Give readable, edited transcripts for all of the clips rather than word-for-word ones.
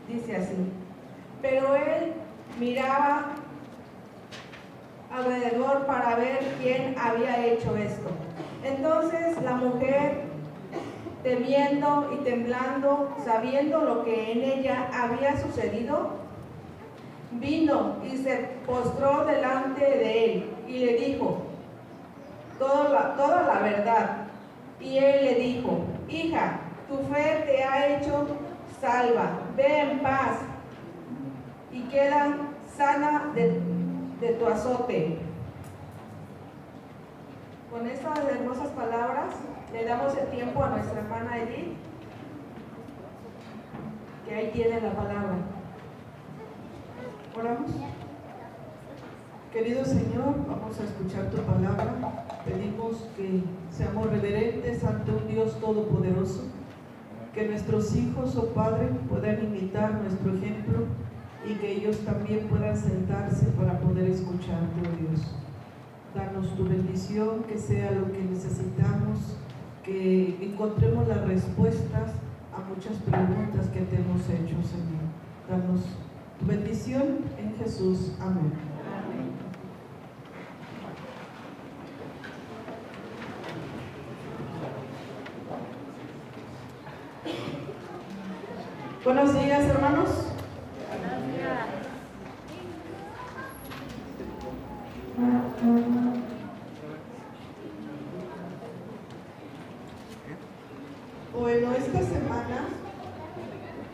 Dice así: pero él miraba alrededor para ver quién había hecho esto. Entonces la mujer, temiendo y temblando, sabiendo lo que en ella había sucedido, vino y se postró delante de él y le dijo toda la verdad. Y él le dijo: hija, tu fe te ha hecho salva, ve en paz y queda sana de tu azote. Con estas hermosas palabras le damos el tiempo a nuestra hermana Edith, que ahí tiene la palabra. Oramos. Querido Señor, vamos a escuchar tu palabra. Pedimos que seamos reverentes ante un Dios todopoderoso, que nuestros hijos, oh Padre, puedan imitar nuestro ejemplo y que ellos también puedan sentarse para poder escucharte, oh Dios. Danos tu bendición, que sea lo que necesitamos, que encontremos las respuestas a muchas preguntas que te hemos hecho, Señor. Danos tu bendición en Jesús. Amén. Amén. Buenos días, hermanos. Bueno, esta semana,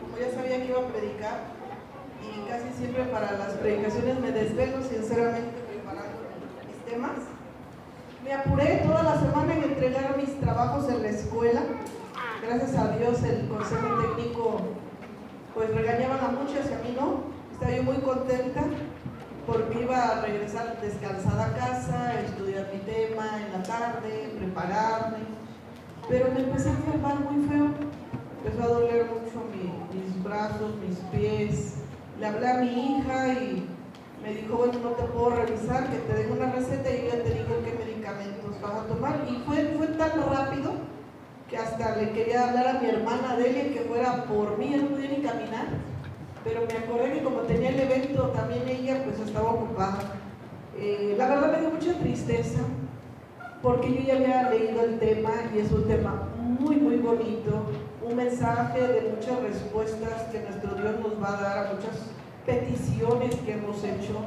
como ya sabía que iba a predicar, y casi siempre para las predicaciones me desvelo sinceramente preparando mis temas, me apuré toda la semana en entregar mis trabajos en la escuela. Gracias a Dios el consejo técnico pues regañaban a muchos y a mí no. Estaba yo muy contenta porque iba a regresar descansada a casa, estudiar mi tema en la tarde, prepararme, pero me empecé a enfermar muy feo. Empezó a doler mucho mis brazos, mis pies. Le hablé a mi hija y me dijo: bueno, no te puedo revisar, que te den una receta y yo ya te digo qué medicamentos vas a tomar. Y fue tan rápido que hasta le quería hablar a mi hermana Delia que fuera por mí. No podía ni caminar, pero me acordé que como tenía el evento también ella, pues estaba ocupada. La verdad me dio mucha tristeza porque yo ya había leído el tema y es un tema muy muy bonito, un mensaje de muchas respuestas que nuestro Dios nos va a dar a muchas peticiones que hemos hecho.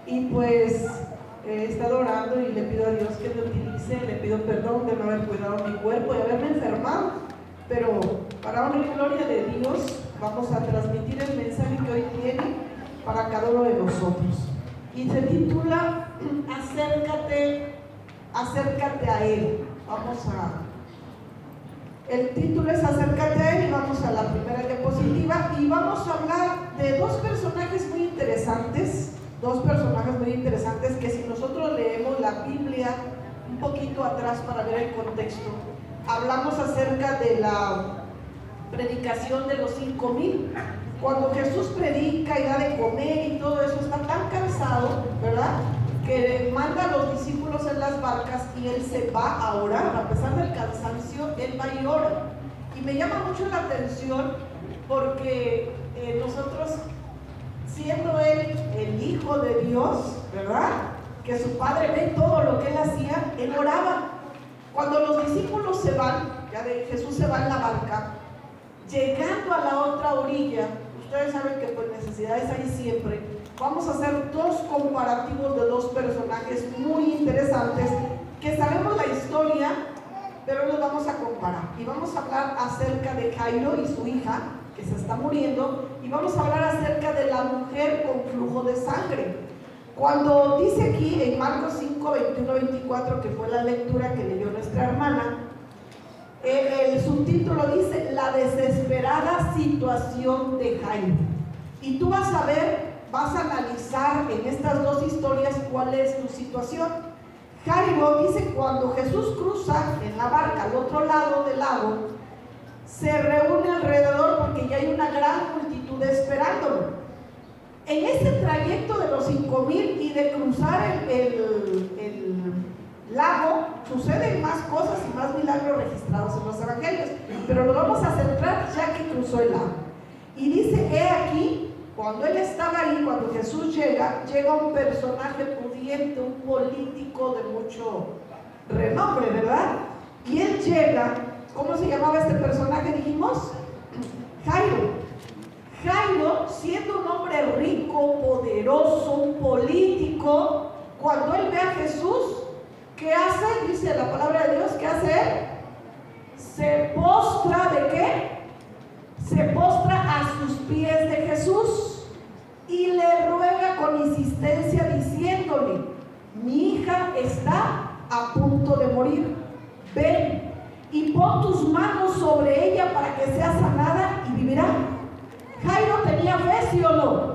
Y pues he estado orando y le pido a Dios que me utilice, le pido perdón de no haber cuidado mi cuerpo y haberme enfermado, pero para honra y gloria de Dios vamos a transmitir el mensaje que hoy tiene para cada uno de nosotros, y se titula acércate a Él. El título es Acércate a Él, y vamos a la primera diapositiva y vamos a hablar de dos personajes muy interesantes que si nosotros leemos la Biblia un poquito atrás para ver el contexto, hablamos acerca de la predicación de los 5,000. Cuando Jesús predica y da de comer y todo eso, está tan cansado, ¿verdad?, que manda a los discípulos en las barcas y él se va a orar. A pesar del cansancio, él va y ora. Y me llama mucho la atención porque nosotros, siendo él el Hijo de Dios, ¿verdad?, que su Padre ve todo lo que él hacía, él oraba. Cuando los discípulos se van, Jesús se va en la barca, llegando a la otra orilla, ustedes saben que pues necesidades hay siempre. Vamos a hacer dos comparativos de dos personajes muy interesantes que sabemos la historia, pero los vamos a comparar. Y vamos a hablar acerca de Jairo y su hija, que se está muriendo, y vamos a hablar acerca de la mujer con flujo de sangre. Cuando dice aquí en Marcos 5, 21-24, que fue la lectura que leyó nuestra hermana, el subtítulo dice: la desesperada situación de Jairo. Y tú vas a analizar en estas dos historias cuál es tu situación. Jairo dice: cuando Jesús cruza en la barca al otro lado del lago, se reúne alrededor porque ya hay una gran multitud esperándolo. En ese trayecto de los 5,000 y de cruzar el lago, suceden más cosas y más milagros registrados en los evangelios. pero lo vamos a centrar ya que cruzó el lago. Y dice, he aquí, cuando él estaba ahí, cuando Jesús llega un personaje pudiente, un político de mucho renombre, ¿verdad? Y él llega, ¿cómo se llamaba este personaje? Dijimos, Jairo. Jairo, siendo un hombre rico, poderoso, un político, cuando él ve a Jesús, ¿qué hace? Dice la palabra de Dios, ¿qué hace él? Se postra, ¿de qué? Se postra a sus pies de Jesús y le ruega con insistencia diciéndole, mi hija está a punto de morir, ven y pon tus manos sobre ella para que sea sanada y vivirá. Jairo tenía fe, ¿sí o no?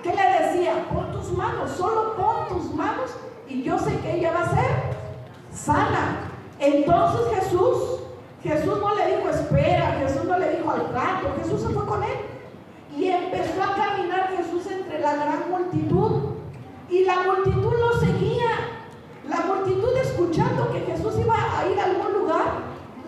¿Qué le decía? Pon tus manos, solo pon tus manos y yo sé que ella va a ser sana. Entonces Jesús no le dijo espera, Jesús no le dijo al rato, Jesús se fue con él y empezó a caminar Jesús entre la gran multitud y la multitud lo seguía. La multitud, escuchando que Jesús iba a ir a algún lugar,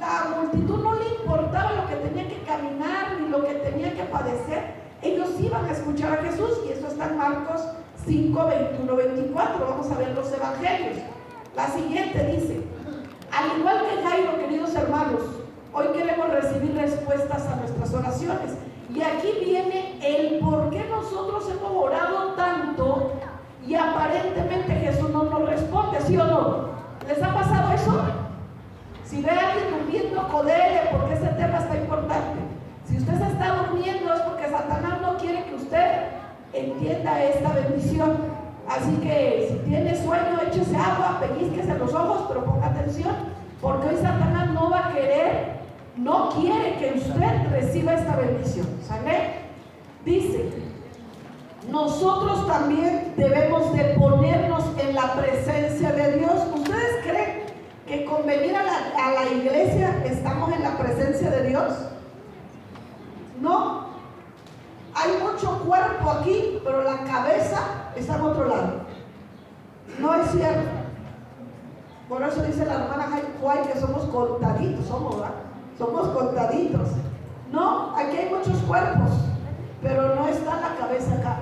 la multitud no le importaba lo que tenía que caminar ni lo que tenía que padecer. Ellos iban a escuchar a Jesús y eso está en Marcos 5, 21, 24. Vamos a ver los evangelios. La siguiente dice, al igual que Jairo, queridos hermanos, hoy queremos recibir respuestas a nuestras oraciones. Y aquí viene el por qué nosotros hemos orado tanto y aparentemente Jesús no nos responde, ¿sí o no? ¿Les ha pasado eso? Si ve a alguien durmiendo, codele, porque ese tema está importante. Si usted se está durmiendo es porque Satanás no quiere que usted entienda esta bendición. Así que si tiene sueño, échese agua, pellizquese los ojos, pero ponga atención, porque hoy Satanás no va a querer, no quiere que usted reciba esta bendición. ¿Sabe? Dice, nosotros también debemos de ponernos en la presencia de Dios. ¿Ustedes creen que con venir a la iglesia estamos en la presencia de Dios? No. Hay mucho cuerpo aquí, pero la cabeza está en otro lado. No es cierto. Por eso dice la hermana Juay que somos contaditos, somos contaditos. No, aquí hay muchos cuerpos, pero no está la cabeza acá.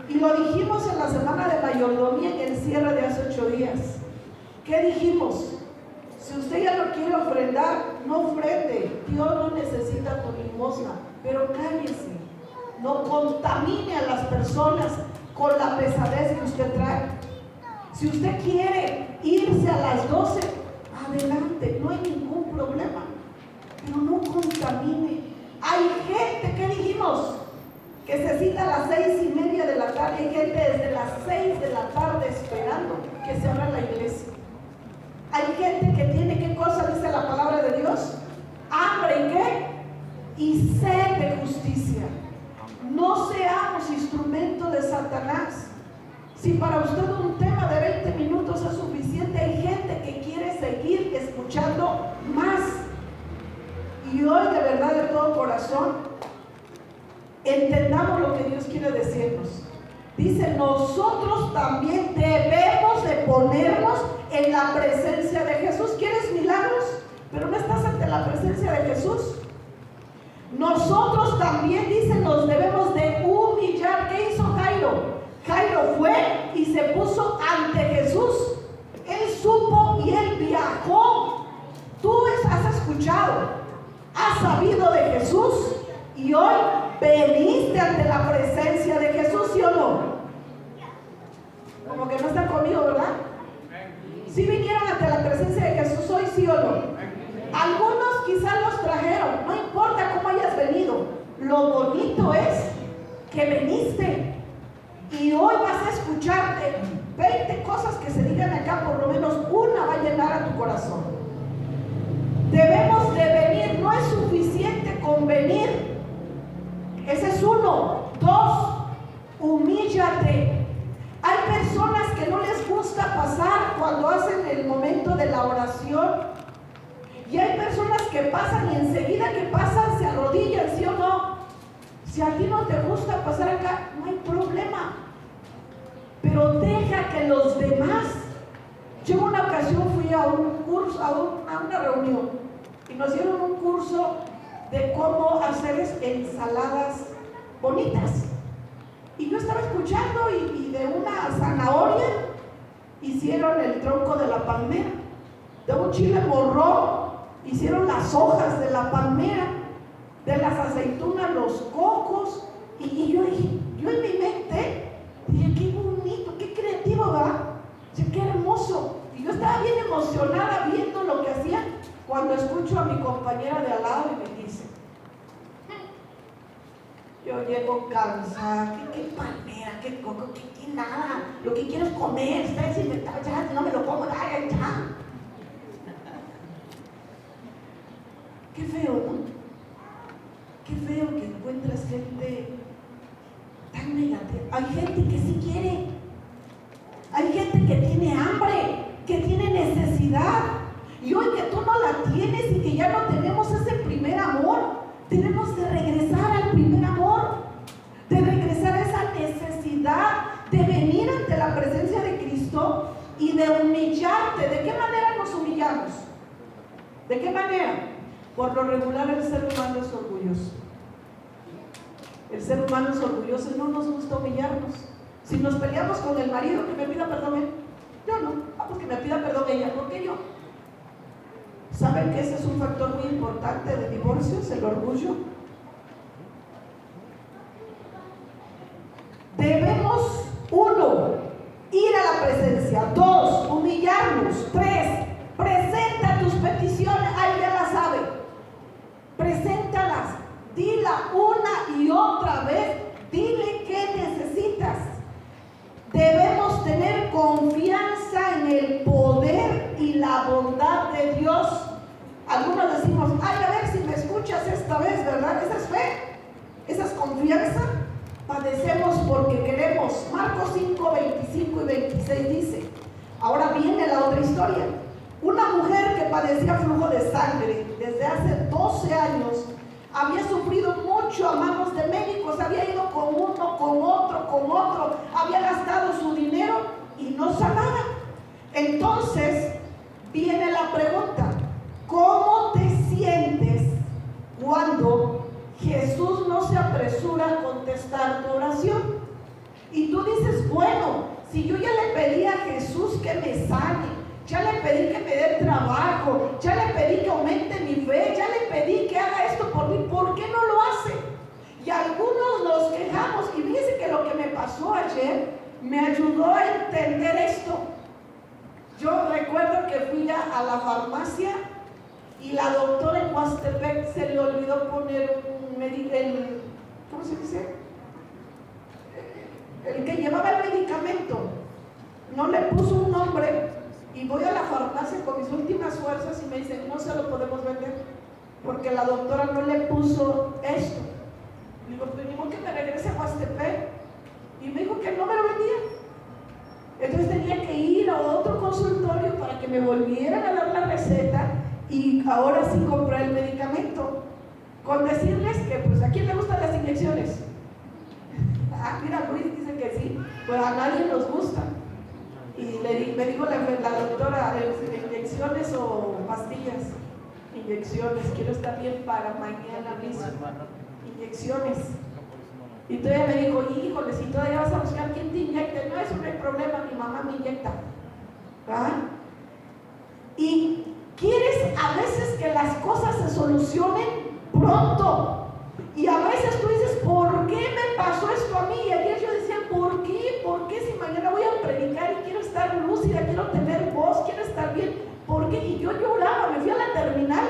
Y lo dijimos en la semana de mayordomía, en el cierre de hace 8 días. ¿Qué dijimos? Si usted ya no quiere ofrendar, no ofrende. Dios no necesita tu limosna, pero cállese. No contamine a las personas con la pesadez que usted trae. Si usted quiere irse a las 12, adelante, no hay ningún problema, pero no contamine. Hay gente, ¿qué dijimos? Que se cita a las 6:30 de la tarde. Hay gente desde las 6 de la tarde esperando que se abra la iglesia. Hay gente que tiene, ¿qué cosa dice la palabra de Dios? Hambre y ¿qué? Y sed de justicia. No seamos instrumento de Satanás. Si para usted un tema de 20 minutos es suficiente, hay gente que quiere seguir escuchando más. Y hoy de verdad, de todo corazón, entendamos lo que Dios quiere decirnos. Dice, nosotros también debemos de ponernos en la presencia de Jesús. ¿Quieres milagros? Pero no estás ante la presencia de Jesús. Nosotros también, dice, nos debemos de humillar. ¿Qué hizo Jairo? Jairo fue y se puso ante Jesús. Él supo y él viajó. Tú has escuchado, has sabido de Jesús y hoy veniste ante la presencia de Jesús, ¿sí o no? Como que no están conmigo, ¿verdad? ¿Sí vinieron ante la presencia de Jesús hoy, sí o no? Algunos quizás los trajeron, no importa cómo hayas venido, lo bonito es que veniste y hoy vas a escuchar de 20 cosas que se digan acá, por lo menos una va a llenar a tu corazón. Debemos de venir, no es suficiente con venir, ese es uno. 2, humíllate. Hay personas que no les gusta pasar cuando hacen el momento de la oración. Y hay personas que pasan y enseguida que pasan se arrodillan, ¿sí o no? Si a ti no te gusta pasar acá, no hay problema. Pero deja que los demás. Yo en una ocasión fui a un curso, a una reunión. y nos dieron un curso de cómo hacer ensaladas bonitas. Y yo estaba escuchando y de una zanahoria hicieron el tronco de la palmera, de un chile morrón hicieron las hojas de la palmera, de las aceitunas los cocos, y yo dije, yo en mi mente dije, qué bonito, qué creativo, ¿verdad? O sea, qué hermoso. Y yo estaba bien emocionada viendo lo que hacían, cuando escucho a mi compañera de al lado y me dice, yo llego cansada, ¿qué palmera, qué coco, qué nada? Lo que quiero es comer, está desinfectado, ya, no me lo como, ya. Qué feo, ¿no? Qué feo que encuentras gente tan negativa. Hay gente que sí quiere, hay gente que tiene hambre, que tiene necesidad, y hoy que tú no la tienes y que ya no tenemos ese primer amor, tenemos que regresar al primer amor, de regresar a esa necesidad de venir ante la presencia de Cristo y de humillarte. ¿De qué manera nos humillamos? ¿De qué manera? Por lo regular el ser humano es orgulloso. El ser humano es orgulloso y no nos gusta humillarnos. Si nos peleamos con el marido, que me pida perdón él, yo no. Pues que me pida perdón ella, ¿por qué yo? ¿Saben que ese es un factor muy importante de divorcios, el orgullo? Debemos, 1, ir a la presencia. 2, humillarnos. 3, presenta tus peticiones. Ahí ya la sabe. Preséntalas. Dila una y otra vez. Dile qué necesitas. Debemos tener confianza en el poder y la bondad de Dios. Algunos decimos, ay, a ver si me escuchas esta vez, ¿verdad? Esa es fe, esa es confianza. Padecemos porque queremos. Marcos 5, 25 y 26 dice, ahora viene la otra historia. Una mujer que padecía flujo de sangre desde hace 12 años, había sufrido mucho a manos de médicos, había ido con uno, con otro, había gastado su dinero y no sanaba. Entonces viene la pregunta, ¿cómo te sientes cuando Jesús no se apresura a contestar tu oración? Y tú dices, bueno, si yo ya le pedí a Jesús que me sane, ya le pedí que me dé trabajo, ya le pedí que aumente mi fe, ya le pedí que haga esto por mí, ¿por qué no lo hace? Y algunos nos quejamos, y fíjense que lo que me pasó ayer me ayudó a entender esto. Yo recuerdo que fui a la farmacia y la doctora en Huastepec se le olvidó poner ¿cómo se dice? El que llevaba el medicamento, no le puso un nombre. Y voy a la farmacia con mis últimas fuerzas y me dicen, no se lo podemos vender porque la doctora no le puso esto. Digo, pues ni modo que me regrese a Huastepec. Y me dijo que no me lo vendía. Entonces tenía que ir a otro consultorio para que me volvieran a dar la receta y ahora sí comprar el medicamento. Con decirles que, pues, ¿a quién le gustan las inyecciones? Ah, mira, Luis dice que sí, pues a nadie nos gusta. Y me dijo la doctora, ¿inyecciones o pastillas? Inyecciones, quiero estar bien para mañana mismo. Inyecciones. Y todavía me dijo, híjole, si todavía vas a buscar quién te inyecte, no, eso no hay problema, mi mamá me inyecta. ¿Ah? Y quieres a veces que las cosas se solucionen pronto. Y a veces tú dices, ¿por qué me pasó esto a mí? Y ayer yo decía, ¿por qué? ¿Por qué si mañana voy a predicar y quiero estar lúcida, quiero tener voz, quiero estar bien? ¿Por qué? Y yo lloraba, me fui a la terminal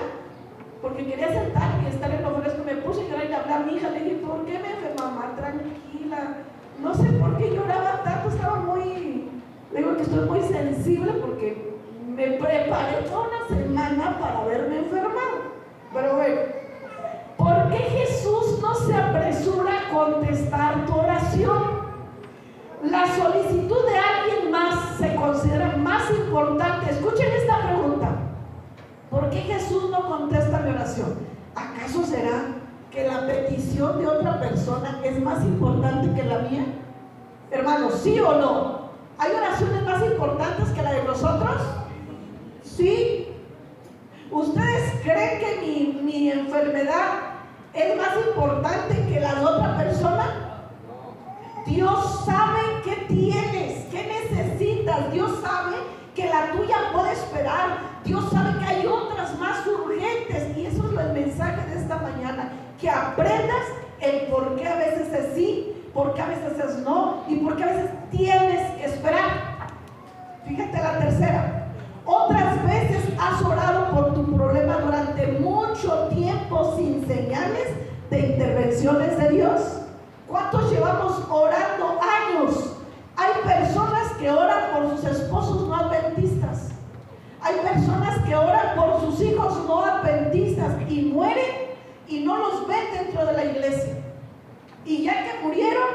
porque quería sentarme y estar en lo fresco. Me puse a llorar y le hablé a mi hija, le dije, ¿por qué me enfermé, mamá? Tranquila. No sé por qué lloraba tanto, estaba muy, digo que estoy muy sensible porque me preparé toda una semana para haberme enfermado. Pero bueno, ¿por qué Jesús no se apresura a contestar tu oración? La solicitud de alguien más se considera más importante. Escuchen esta pregunta. ¿Por qué Jesús no contesta mi oración? ¿Acaso será que la petición de otra persona es más importante que la mía? Hermanos, ¿sí o no? ¿Hay oraciones más importantes que la de nosotros? Sí. ¿Ustedes ¿Creen que mi enfermedad es más importante que la de otra persona? Dios sabe qué tienes, qué necesitas. Dios sabe que la tuya puede esperar. Dios sabe que hay otras más urgentes. Y eso es el mensaje de esta mañana. Que aprendas el por qué a veces es sí, por qué a veces es no, y por qué a veces tienes que esperar. Fíjate la tercera. Otras veces has orado por tu problema durante mucho tiempo sin señales de intervenciones de Dios. ¿Cuántos llevamos orando años? Hay personas que oran por sus esposos no adventistas. Hay personas que oran por sus hijos no adventistas y mueren y no los ven dentro de la iglesia. Y ya que murieron,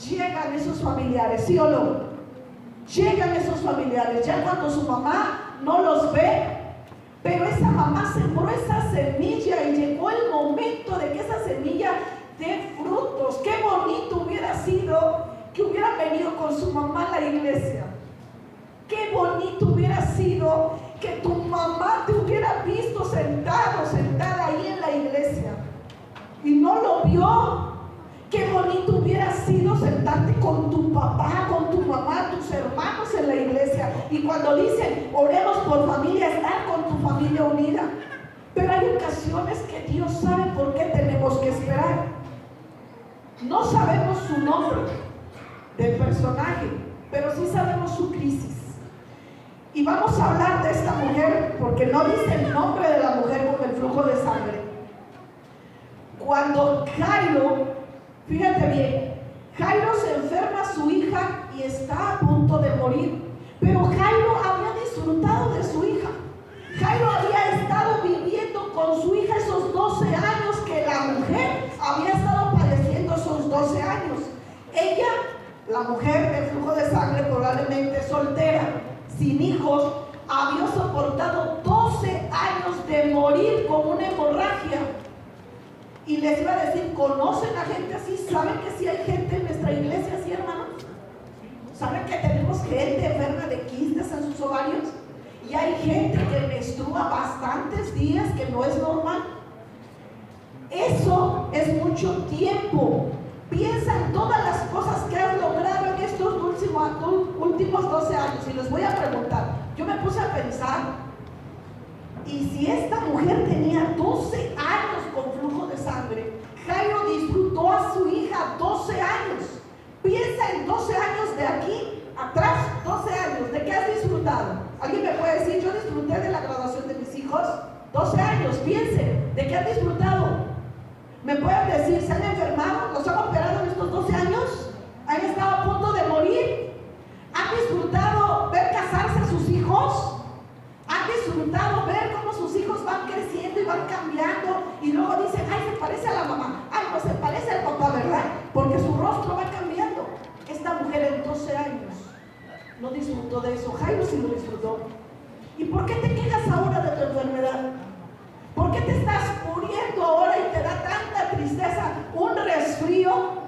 llegan esos familiares, ¿sí o no? Llegan esos familiares, ya cuando su mamá no los ve, pero esa mamá sembró esa semilla y llegó el momento de que esa semilla dé frutos. Qué bonito hubiera sido que hubieran venido con su mamá a la iglesia. Qué bonito hubiera sido que tu mamá te hubiera visto sentado, sentada ahí en la iglesia y no lo vio. Qué bonito hubiera sido sentarte con tu papá, con tu mamá, tus hermanos en la iglesia. Y cuando dicen, oremos por familia, estar con tu familia unida. Pero hay ocasiones que Dios sabe por qué tenemos que esperar. No sabemos su nombre del personaje, pero sí sabemos su crisis. Y vamos a hablar de esta mujer, porque no dice el nombre de la mujer con el flujo de sangre. Cuando Jairo, fíjate bien, Jairo se enferma a su hija y está a punto de morir. Pero Jairo había disfrutado de su hija. Jairo había estado viviendo con su hija esos 12 años que la mujer había estado padeciendo esos 12 años. Ella, la mujer de flujo de sangre, probablemente soltera, sin hijos, había soportado 12 años de morir con una hemorragia. Y les iba a decir, ¿conocen a gente así? ¿Saben que sí hay gente en nuestra iglesia así, hermanos? ¿Saben que tenemos gente enferma de quistes en sus ovarios? Y hay gente que menstrua bastantes días, que no es normal. Eso es mucho tiempo. Piensa en todas las cosas que has logrado en estos últimos 12 años. Y les voy a preguntar, yo me puse a pensar, y si esta mujer tenía 12 años con flujo de sangre, Jairo disfrutó a su hija 12 años. Piensa en 12 años de aquí atrás, 12 años, ¿de qué has disfrutado? ¿Alguien me puede decir? Yo disfruté de la graduación de mis hijos, 12 años, piensen, ¿de qué han disfrutado? ¿Me pueden decir, se han enfermado? ¿Los han operado en estos 12 años? ¿Han estado a punto de morir? ¿Han disfrutado ver casarse a sus hijos? ¿Han disfrutado ver cómo sus hijos van creciendo y van cambiando? Y luego dicen, ay, se parece a la mamá. Ay, no, se parece al papá, ¿verdad? Porque su rostro va cambiando. Esta mujer en 12 años no disfrutó de eso. Jairo sí lo disfrutó. ¿Y por qué te quejas ahora de tu enfermedad? ¿Por qué te estás muriendo ahora y te da tanta tristeza? Un resfrío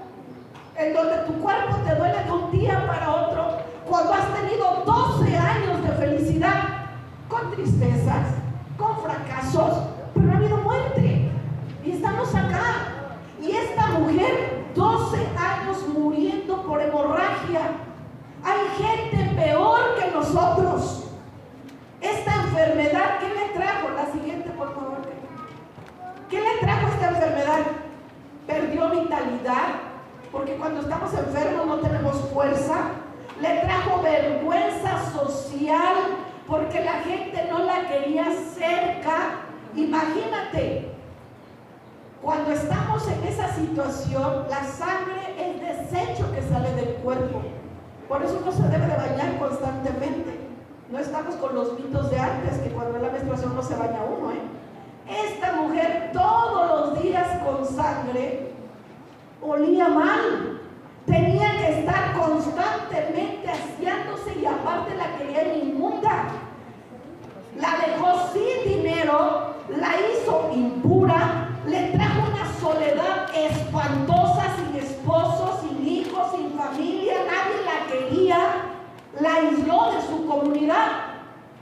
en donde tu cuerpo te duele de un día para otro, cuando has tenido 12 años de felicidad, con tristezas, con fracasos, pero no ha habido muerte. Y estamos acá. Y esta mujer, 12 años muriendo por hemorragia. Hay gente peor que nosotros. Esta enfermedad, ¿qué le trajo? La siguiente, por favor. ¿Qué le trajo esta enfermedad? Perdió vitalidad, porque cuando estamos enfermos no tenemos fuerza. Le trajo vergüenza social, porque la gente no la quería cerca. Imagínate, cuando estamos en esa situación, la sangre es desecho que sale del cuerpo. Por eso no se debe de bañar constantemente. No estamos con los mitos de antes, que cuando es la menstruación no se baña uno, Esta mujer todos los días con sangre olía mal. Tenía que estar constantemente aseándose y aparte la querían inmunda. La dejó sin dinero, la hizo impura, le trajo una soledad espantosa, sin esposo, sin hijos, sin familia, nadie la quería, la aisló de su comunidad.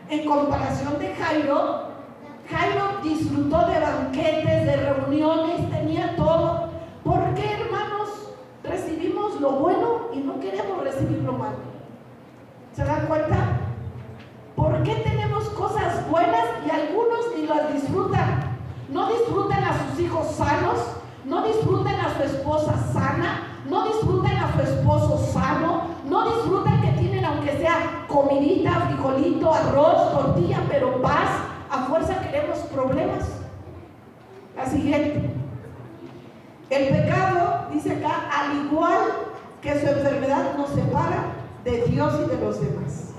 En comparación de Jairo, Jairo disfrutó de banquetes, de reuniones, tenía todo. ¿Por qué, hermanos, recibimos lo bueno y no queremos recibir lo malo? ¿Se dan cuenta? ¿Por qué tenemos cosas buenas y algunos ni las disfrutan? No disfrutan a sus hijos sanos, no disfrutan a su esposa sana, no disfrutan a su esposo sano, no disfrutan que tienen aunque sea comidita, frijolito, arroz, tortilla, pero paz. A fuerza queremos problemas. La siguiente. El pecado, dice acá, al igual que su enfermedad, nos separa de Dios y de los demás.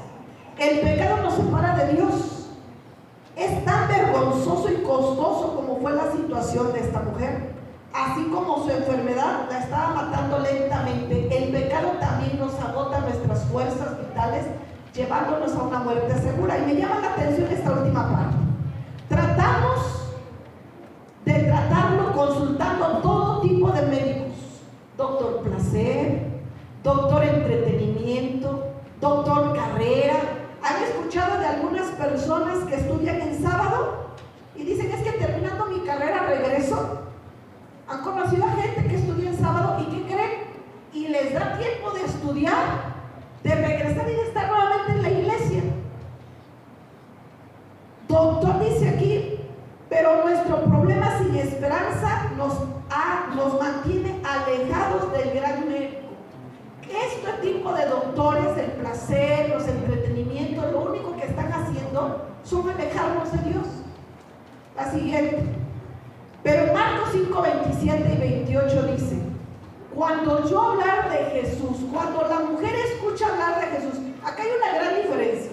El pecado nos separa de Dios. Es tan vergonzoso y costoso como fue la situación de esta mujer. Así como su enfermedad la estaba matando lentamente, el pecado también nos agota nuestras fuerzas vitales, llevándonos a una muerte segura. Y me llama la atención esta última parte. Tratamos de tratarlo consultando todo tipo de médicos: doctor placer, doctor entretenimiento, doctor carrera. ¿Han escuchado de algunas personas que estudian en sábado y dicen: es que terminando mi carrera regreso? ¿Han conocido a gente que estudia en sábado y qué creen? Y les da tiempo de estudiar, de regresar y de estar nuevamente en la iglesia. Doctor dice aquí, pero nuestro problema sin esperanza nos mantiene alejados del gran médico. Este tipo de doctores, el placer, los entretenimientos, lo único que están haciendo son alejarnos de Dios. La siguiente. Pero Marcos 5, 27 y 28 dice: cuando yo hablar de Jesús, cuando la mujer escucha hablar de Jesús, acá hay una gran diferencia.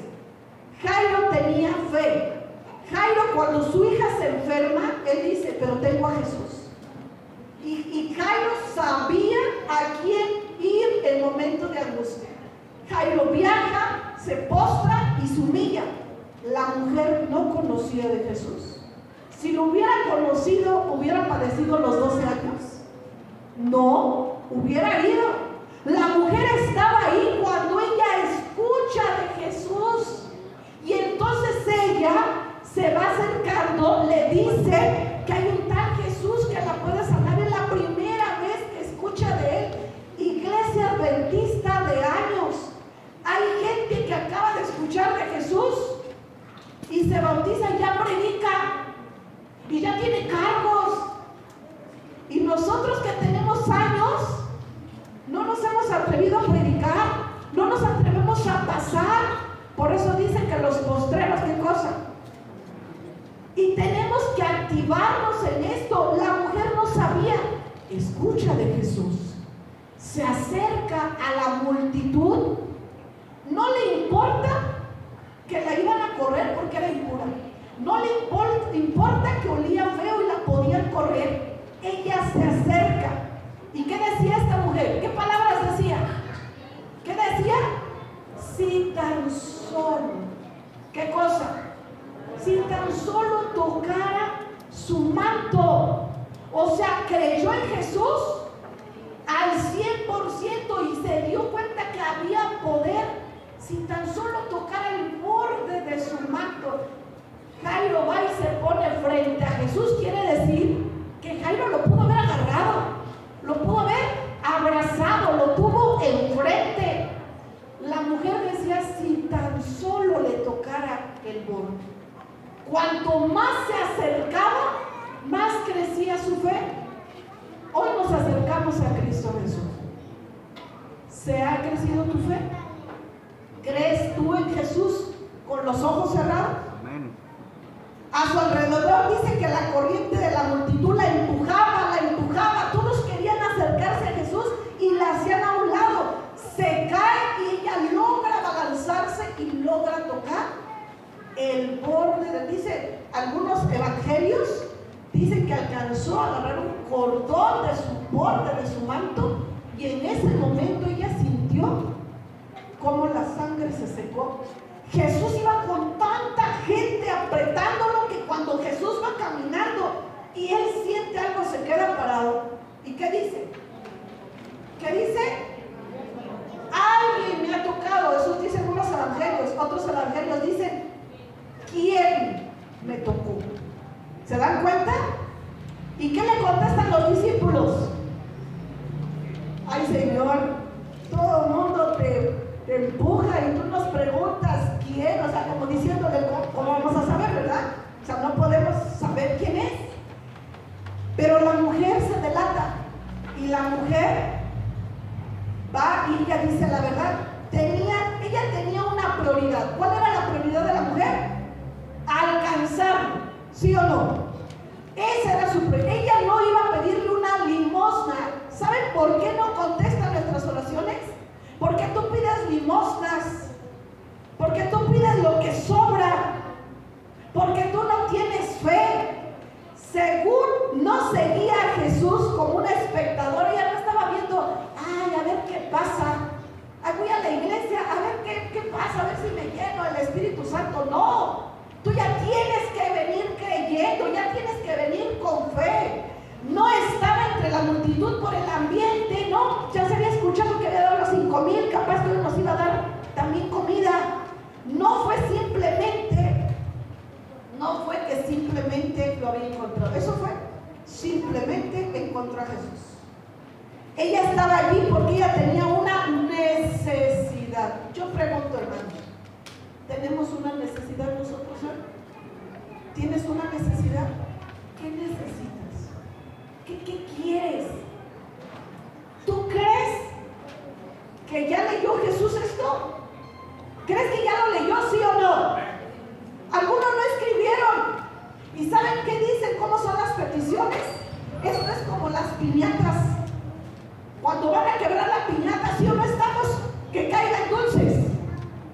Jairo tenía fe. Jairo, cuando su hija se enferma, él dice: pero tengo a Jesús. Y Jairo sabía a quién ir en momento de angustia. Jairo viaja, se postra y se humilla. La mujer no conocía de Jesús. Si lo hubiera conocido, ¿hubiera padecido los 12 años? No, hubiera ido. La mujer estaba ahí cuando ella escucha de Jesús. Y entonces ella se va acercando, le dice que hay un tal Jesús que la puede sanar. Es la primera vez que escucha de él. Iglesia Adventista de años. Hay gente que acaba de escuchar de Jesús y se bautiza y ya predica y ya tiene cargos. Y nosotros que tenemos años no nos hemos atrevido a predicar, no nos atrevemos a pasar. Por eso dicen que los postreros, ¿qué cosa? Y tenemos que activarnos en esto. La mujer no sabía. Escucha de Jesús, se acerca a la multitud. No le importa que la iban a correr porque era impura. No le importa que olía feo y la podían correr. Ella se acerca. ¿Y qué decía esta mujer? ¿Qué palabras decía? ¿Qué decía? Si tan solo, ¿qué cosa? Si tan solo tocara su manto. O sea, creyó en Jesús al 100% y se dio cuenta que había poder. Si tan solo tocara el borde de su manto. Jairo va y se pone frente a Jesús. Quiere decir que Jairo lo pudo haber agarrado, lo pudo haber abrazado, lo tuvo enfrente. La mujer decía: si tan solo le tocara el borde. Cuanto más se acercaba, más crecía su fe. Hoy nos acercamos a Cristo Jesús. ¿Se ha crecido tu fe? ¿Crees tú en Jesús con los ojos cerrados? Amén. A su alrededor dice que la corriente de la multitud la empujaba. Todos querían acercarse a Jesús y la hacían a un lado. Se cae y ella logra balanzarse y logra tocar el borde. Dice, algunos evangelios dicen que alcanzó a agarrar un cordón de su borde de su manto y en ese momento ella sintió como la sangre se secó. Jesús iba con tanta gente apretándolo que cuando Jesús va caminando y él siente algo, se queda parado. ¿Y qué dice? ¿Qué dice? Alguien me ha tocado. Eso dicen unos evangelios. Otros evangelios dicen: ¿quién me tocó? le contestan los discípulos? Ay, Señor, todo el mundo te empuja y tú nos preguntas quién, o sea, como diciéndole, ¿cómo vamos a saber, verdad? O sea, no podemos saber quién es. Pero la mujer se delata y la mujer va y ella dice la verdad. Ella tenía una prioridad. ¿Cuál era la prioridad de la mujer? Alcanzar, ¿sí o no? Esa era su prioridad. Ella no iba a pedirle una limosna. ¿Saben por qué no contestan nuestras oraciones? Porque tú pides limosnas, porque tú pides lo que sobra, porque tú no tienes fe. Según no seguía a Jesús como una espectadora, ella no estaba viendo, ay, a ver qué pasa. Ay, voy a la iglesia, a ver qué pasa, a ver si me lleno del Espíritu Santo. No, tú ya tienes que venir creyendo, ya tienes que venir con fe. No estaba entre la multitud por el ambiente, no, ya se había escuchado que había dado los 5,000, capaz que nos iba a dar también comida. No fue que simplemente lo había encontrado, eso fue, simplemente encontró a Jesús. Ella estaba allí porque ella tenía una necesidad. Yo pregunto, hermanos, ¿tenemos una necesidad nosotros hoy? ¿Tienes una necesidad? ¿Qué necesitas? ¿Qué quieres? ¿Tú crees que ya leyó Jesús esto? ¿Crees que ya lo leyó, sí o no? Algunos no escribieron. ¿Y saben qué dicen? ¿Cómo son las peticiones? Esto es como las piñatas. Cuando van a quebrar la piñata, ¿sí o no estamos? Que caigan dulces.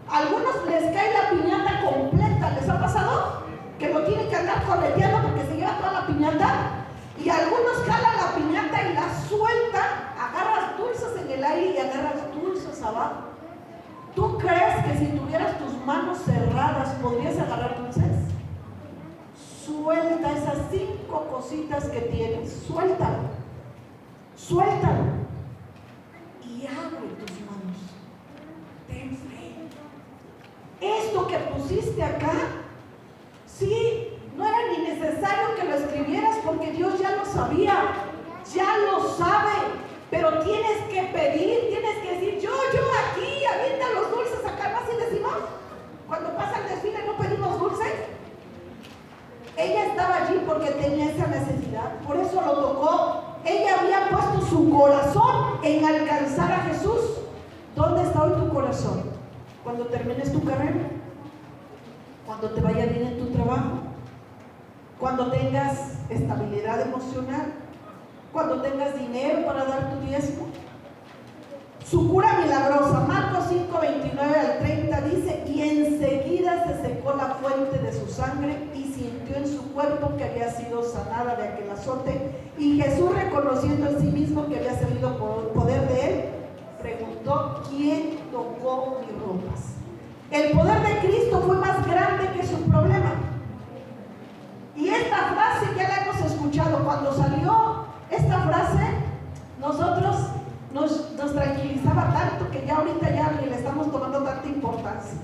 A algunos les cae la piñata completa. ¿Les ha pasado? Que lo tienen que andar correteando porque se lleva toda la piñata. Y algunos jalan la piñata y la sueltan. Agarras dulces en el aire y agarras dulces abajo. ¿Tú crees que si tuvieras tus manos cerradas podrías agarrar dulces? Suelta esas 5 cositas que tienes. Suéltalo. Suéltalo. Y abre tus manos. Ten fe. Esto que pusiste acá, sí, no era ni necesario que lo escribieras porque Dios ya lo sabía, ya lo sabe, pero tienes que pedir, tienes que decir, yo aquí, avienta los dulces acá, ¿no así decimos? Cuando pasa el desfile no pedimos dulces. Ella estaba allí porque tenía esa necesidad, por eso lo tocó. Ella había puesto su corazón en alcanzar a Jesús. ¿Dónde está hoy tu corazón? Cuando termines tu carrera, cuando te vaya bien en tu trabajo, cuando tengas estabilidad emocional, cuando tengas dinero para dar tu diezmo. Su cura milagrosa, Marcos 5, 29 al 30 dice, y enseguida se secó la fuente de su sangre y sintió en su cuerpo que había sido sanada de aquel azote. Y Jesús, reconociendo en sí mismo que había salido por poder de él, preguntó, ¿quién tocó mis ropas? El poder de Cristo fue más grande que su problema. Y esta frase ya la hemos escuchado. Cuando salió esta frase, nosotros nos tranquilizaba tanto que ya ahorita ya ni le estamos tomando tanta importancia.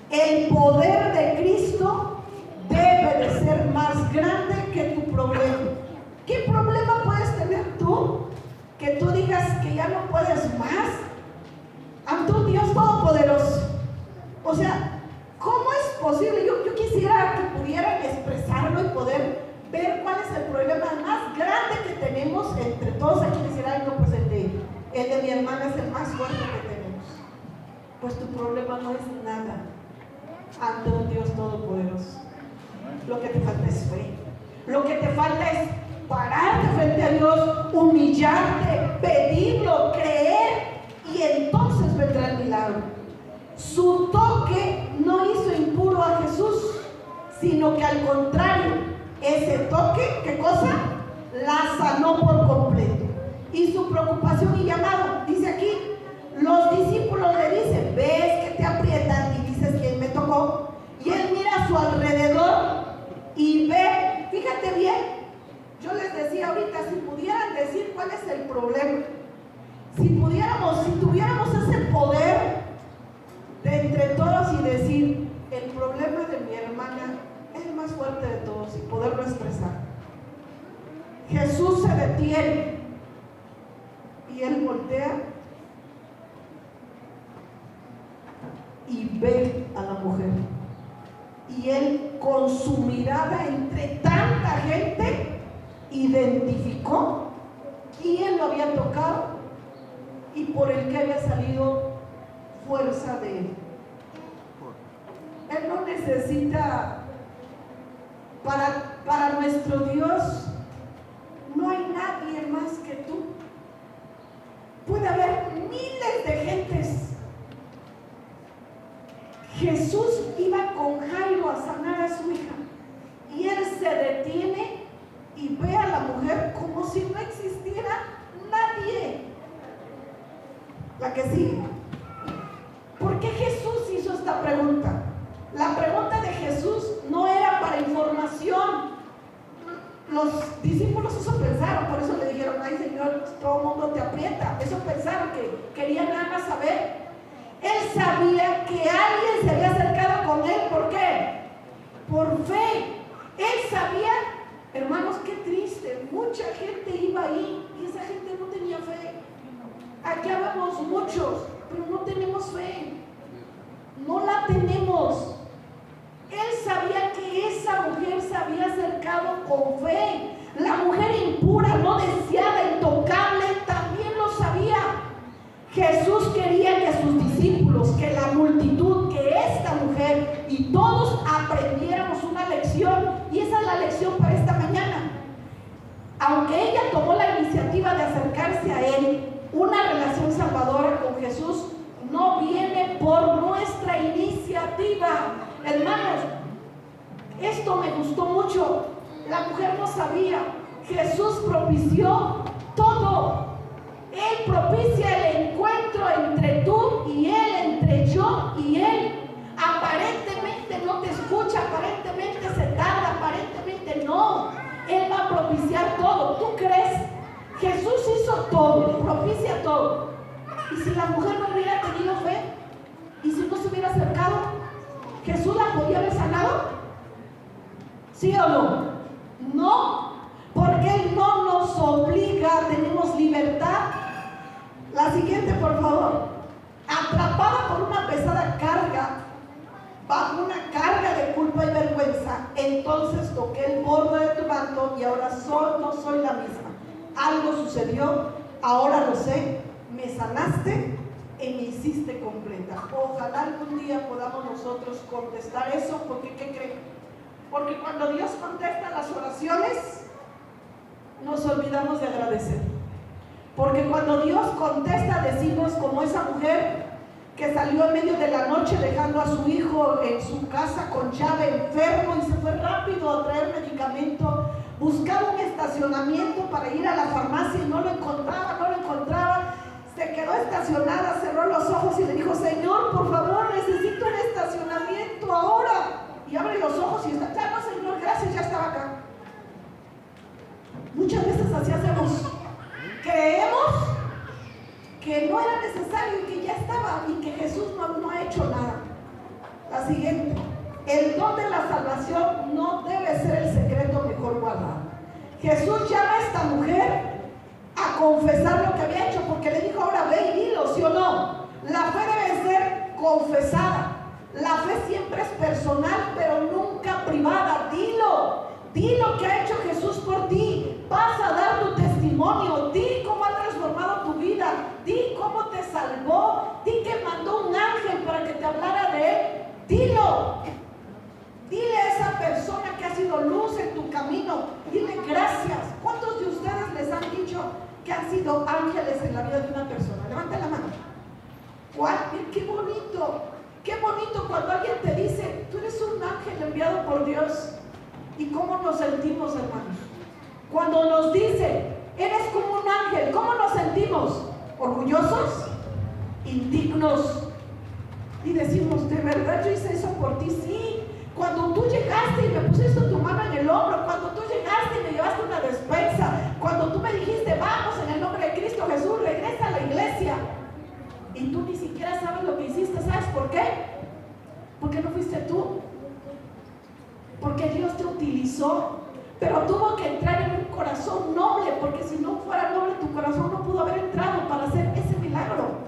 El poder de Cristo debe de ser más grande que tu problema. ¿Qué problema puedes tener tú? Que tú digas que ya no puedes más ante un Dios todopoderoso. O sea, ¿cómo es posible? Yo quisiera que pudieran expresarlo y poder ver cuál es el problema más grande que tenemos entre todos aquí. Quisiera, no, pues el de mi hermana es el más fuerte que tenemos. Pues tu problema no es nada ante un Dios todopoderoso. Lo que te falta es fe. Lo que te falta es pararte frente a Dios, humillarte, pedirlo, creer, y entonces vendrá el milagro. Su toque no hizo impuro a Jesús, sino que al contrario, ese toque, ¿qué cosa? La sanó por completo. Y su preocupación y llamado, dice aquí, los discípulos le dicen, ves que te aprietan y dices que me tocó. Y él mira a su alrededor y ve, fíjate bien, yo les decía ahorita, si pudieran decir cuál es el problema, si tuviéramos ese poder de entre todos y decir, el problema de mi hermana es el más fuerte de todos y poderlo expresar. Jesús se detiene y él voltea y ve a la mujer. Y él, con su mirada entre tanta gente, identificó quién lo había tocado y por el que había salido fuerza de él. Él no necesita, para nuestro Dios, no hay nadie más que tú. Puede haber miles de gentes. Jesús iba con Jairo a sanar a su hija y él se detiene y ve a la mujer como si no existiera nadie. La que sigue. ¿Por qué Jesús hizo esta pregunta? La pregunta de Jesús no era para información. Los discípulos eso pensaron, por eso le dijeron: ay Señor, todo el mundo te aprieta. Eso pensaron, que querían nada más saber. Él sabía que alguien se había acercado con él. ¿Por qué? Por fe. Él sabía, hermanos, qué triste, mucha gente iba ahí y esa gente no tenía fe. Aquí habemos muchos, pero no tenemos fe. No la tenemos. Él sabía que esa mujer se había acercado con fe. La mujer impura, no deseada, intocable, también lo sabía. Jesús quería que sus discípulos, que la multitud, que esta mujer y todos aprendiéramos una lección. Y esa es la lección para esta mañana. Aunque ella tomó la iniciativa de acercarse a él, una relación salvadora con Jesús no viene por nuestra iniciativa. Hermanos, esto me gustó mucho. La mujer no sabía. Jesús propició todo. Él propicia el encuentro entre tú y él, entre yo y él. Aparentemente no te escucha, aparentemente se tarda, aparentemente no. Él va a propiciar todo. ¿Tú crees? Jesús hizo todo, propicia todo. Y si la mujer no hubiera tenido fe, y si no se hubiera acercado, ¿Jesús la podía haber sanado? ¿Sí o no? No, porque Él no nos obliga, tenemos libertad. La siguiente, por favor. Atrapada por una pesada carga, bajo una carga de culpa y vergüenza, entonces toqué el borde de tu manto y ahora no soy la misma. Algo sucedió, ahora lo sé, me sanaste y me hiciste completa. Ojalá algún día podamos nosotros contestar eso, porque ¿qué creen? Porque cuando Dios contesta las oraciones, nos olvidamos de agradecer. Porque cuando Dios contesta, decimos como esa mujer que salió en medio de la noche dejando a su hijo en su casa con llave, enfermo, y se fue rápido a traer medicamento, buscaba un estacionamiento para ir a la farmacia y no lo encontraba, se quedó estacionada, cerró los ojos y le dijo: Señor, por favor, necesito el estacionamiento ahora. Y abre los ojos y está: ya no, Señor, gracias, ya estaba acá. Muchas veces así hacemos. Creemos que no era necesario y que ya estaba y que Jesús no ha hecho nada. La siguiente. El don de la salvación no debe ser el secreto mejor guardado. Jesús llama a esta mujer a confesar lo que había hecho, porque le dijo: ahora ve y dilo, ¿sí o no? La fe debe ser confesada. La fe siempre es personal, pero nunca privada. Di lo que ha hecho Jesús por ti. Vas a dar tu testimonio. Di cómo ha transformado tu vida. Di cómo te salvó. Di que mandó un ángel para que te hablara de él. Dilo. Dile a esa persona que ha sido luz en tu camino, dile gracias. ¿Cuántos de ustedes les han dicho que han sido ángeles en la vida de una persona? Levanta la mano. ¿Cuál? ¡Qué bonito! Qué bonito cuando alguien te dice: tú eres un ángel enviado por Dios. ¿Y cómo nos sentimos, hermanos? Cuando nos dice: eres como un ángel, ¿cómo nos sentimos? ¿Orgullosos? ¿Indignos? Y decimos: ¿de verdad yo hice eso por ti? Sí. Cuando tú llegaste y me pusiste tu mano en el hombro, cuando tú llegaste y me llevaste una despensa, cuando tú me dijiste: vamos, en el nombre de Cristo Jesús, regresa a la iglesia, y tú ni siquiera sabes lo que hiciste. ¿Sabes por qué? Porque no fuiste tú, porque Dios te utilizó, pero tuvo que entrar en un corazón noble, porque si no fuera noble tu corazón no pudo haber entrado para hacer ese milagro.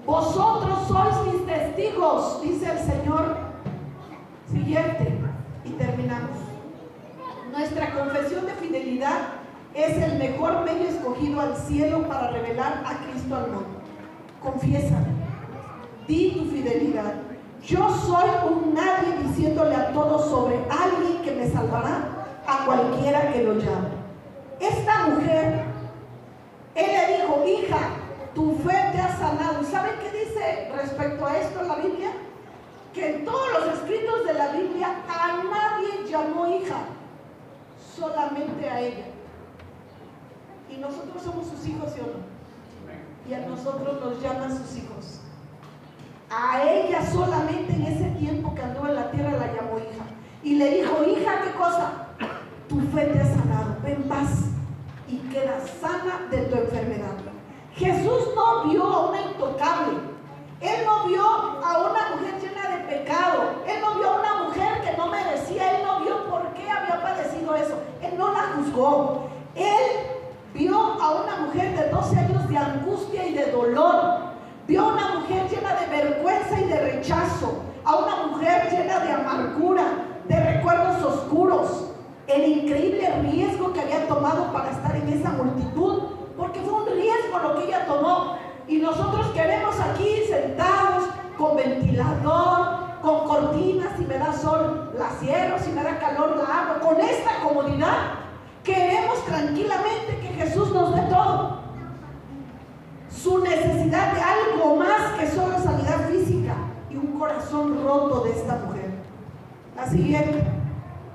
Vosotros sois mis testigos, dice el Señor. Siguiente, y terminamos. Nuestra confesión de fidelidad es el mejor medio escogido al cielo para revelar a Cristo al mundo. Confiesa, di tu fidelidad. Yo soy un nadie diciéndole a todos sobre alguien que me salvará, a cualquiera que lo llame. Esta mujer, él le dijo: hija, tu fe te ha sanado. ¿Y saben qué dice respecto a esto en la Biblia? Que en todos los escritos de la Biblia a nadie llamó hija, solamente a ella. Y nosotros somos sus hijos, ¿sí o no? Y a nosotros nos llaman sus hijos. A ella solamente en ese tiempo que anduvo en la tierra la llamó hija. Y le dijo: hija, ¿qué cosa? Tu fe te ha sanado, ven en paz y queda sana de tu enfermedad. Jesús no vio a una intocable. Él no vio a una mujer llena de pecado. Él no vio a una mujer que no merecía. Él no vio por qué había padecido eso. Él no la juzgó. Él vio a una mujer de 12 años de angustia y de dolor. Vio a una mujer llena de vergüenza y de rechazo. A una mujer llena de amargura, de recuerdos oscuros. El increíble riesgo que había tomado para estar en esa multitud, porque fue un riesgo lo que ella tomó. Y nosotros queremos aquí sentados con ventilador, con cortinas, si me da sol la cierro, si me da calor la abro, con esta comodidad. Queremos tranquilamente que Jesús nos dé todo. Su necesidad de algo más que solo sanidad física y un corazón roto de esta mujer. La siguiente.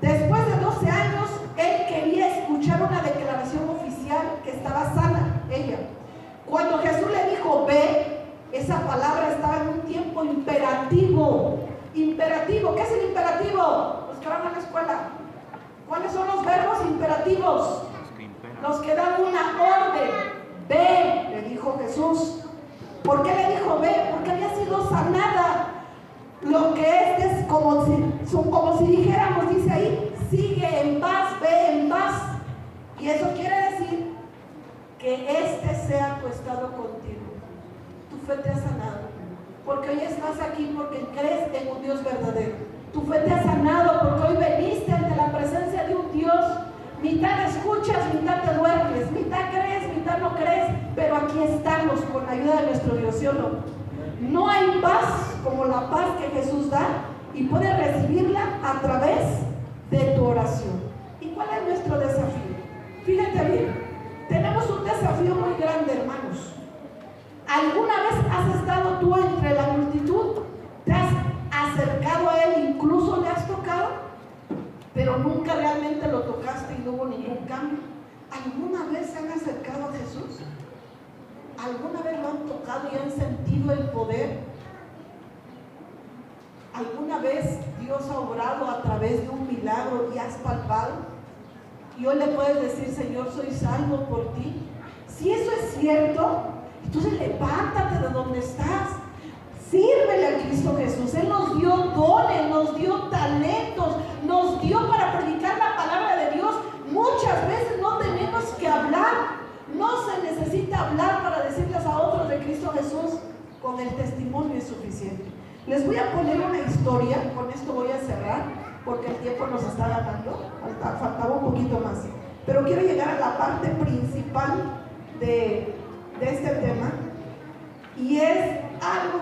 Después de 12 años, él quería escuchar una declaración oficial que estaba sana, ella. Cuando Jesús le dijo: ve, esa palabra estaba en un tiempo imperativo. Imperativo, ¿qué es el imperativo? Los que van a la escuela. ¿Cuáles son los verbos imperativos? Los que dan una orden. Ve, le dijo Jesús. ¿Por qué le dijo ve? Porque había sido sanada. Lo que es como si dijéramos, dice ahí, sigue en paz, ve en paz. Y eso quiere decir que este sea tu estado contigo. Tu fe te ha sanado, porque hoy estás aquí porque crees en un Dios verdadero. Tu fe te ha sanado porque hoy veniste ante la presencia de un Dios. Mitad escuchas, mitad te duermes, mitad crees, mitad no crees, pero aquí estamos con la ayuda de nuestro Dios, ¿sí o no? No hay paz como la paz que Jesús da, y puedes recibirla a través de tu oración. ¿Y cuál es nuestro desafío? Fíjate bien, tenemos un desafío muy grande, hermanos. ¿Alguna vez has estado tú entre la multitud? ¿Te has acercado a Él, incluso le has tocado? Pero nunca realmente lo tocaste y no hubo ningún cambio. ¿Alguna vez se han acercado a Jesús? ¿Alguna vez lo han tocado y han sentido el poder? ¿Alguna vez Dios ha obrado a través de un milagro y has palpado? Y hoy le puedes decir: Señor, soy salvo por ti. Si eso es cierto, entonces levántate de donde estás. Sírvele a Cristo Jesús. Él nos dio dones, nos dio talentos, nos dio para predicar la palabra de Dios. Muchas veces no tenemos que hablar. No se necesita hablar para decirles a otros de Cristo Jesús. Con el testimonio es suficiente. Les voy a poner una historia. Con esto voy a cerrar porque el tiempo nos está ganando. Faltaba un poquito más. Pero quiero llegar a la parte principal de este tema. Y es algo